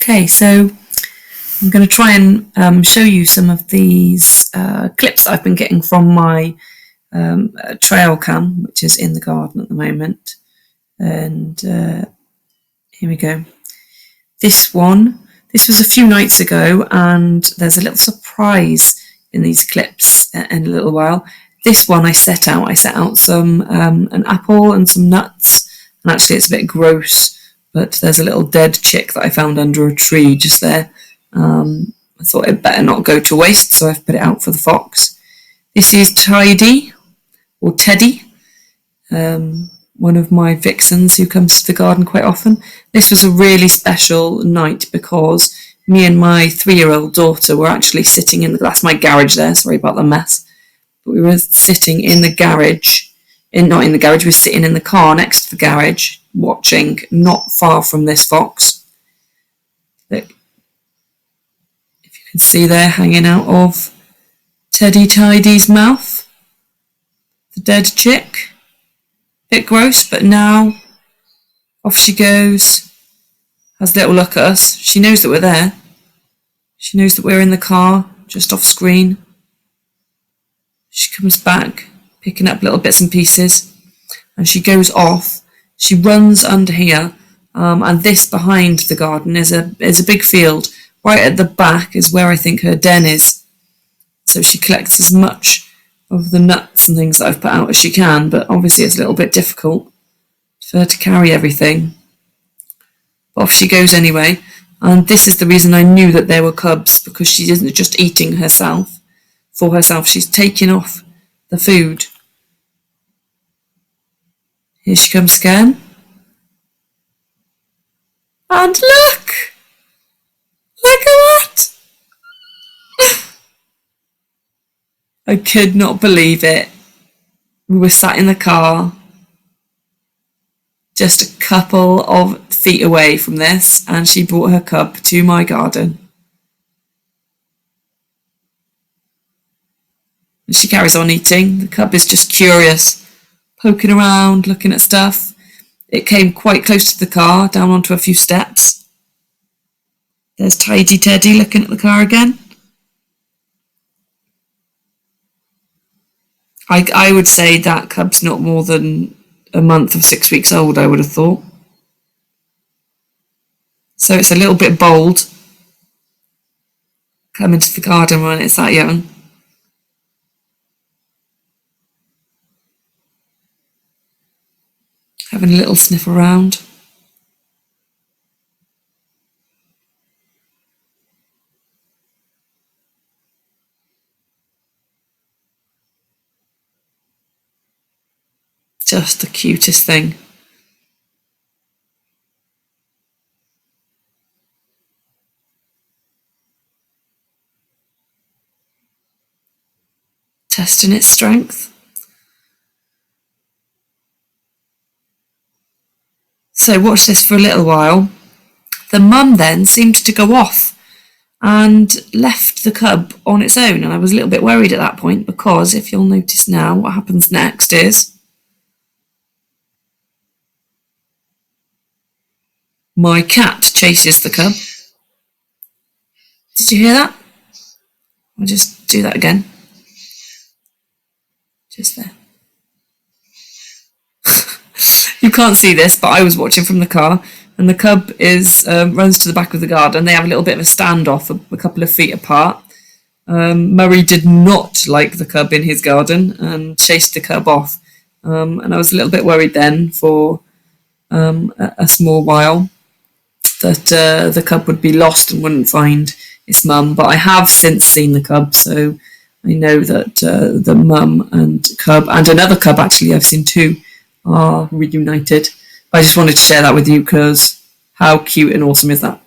Okay, so I'm going to try and show you some of these clips that I've been getting from my trail cam, which is in the garden at the moment. And here we go. This was a few nights ago, and there's a little surprise in these clips in a little while. This one I set out some an apple and some nuts, and actually it's a bit gross, but there's a little dead chick that I found under a tree just there. I thought it better not go to waste, so I've put it out for the fox. This is Tidy, or Teddy, one of my vixens who comes to the garden quite often. This was a really special night because me and my 3-year-old daughter were actually sitting in that's my garage there, sorry about the mess. But we were sitting in the garage, not in the garage, we were sitting in the car next to the garage, watching not far from this fox. Look, if you can see there hanging out of Teddy Tidy's mouth, the dead chick. Bit gross, but now off she goes, has a little look at us. She knows that we're there. She knows that we're in the car, just off screen. She comes back, picking up little bits and pieces, and she goes off. She runs under here, and this behind the garden is a big field. Right at the back is where I think her den is. So she collects as much of the nuts and things that I've put out as she can, but obviously it's a little bit difficult for her to carry everything. But off she goes anyway, and this is the reason I knew that there were cubs, because she isn't just eating for herself, she's taking off the food. Here she comes again. And look at that! I could not believe it. We were sat in the car, just a couple of feet away from this, and she brought her cub to my garden. And she carries on eating. The cub is just curious, poking around, looking at stuff. It came quite close to the car, down onto a few steps. There's Tidy Teddy looking at the car again. I would say that cub's not more than a month or 6 weeks old, I would have thought. So it's a little bit bold coming to the garden when it's that young. Having a little sniff around. Just the cutest thing. Testing its strength. So watch this for a little while. The mum then seemed to go off and left the cub on its own, and I was a little bit worried at that point, because if you'll notice now, what happens next is my cat chases the cub. Did you hear that? I'll just do that again. Just there. You can't see this, but I was watching from the car, and the cub runs to the back of the garden. They have a little bit of a standoff, a couple of feet apart. Murray did not like the cub in his garden and chased the cub off. And I was a little bit worried then for a small while that the cub would be lost and wouldn't find its mum. But I have since seen the cub, so I know that the mum and cub, and another cub actually, I've seen two, are reunited. I just wanted to share that with you because how cute and awesome is that?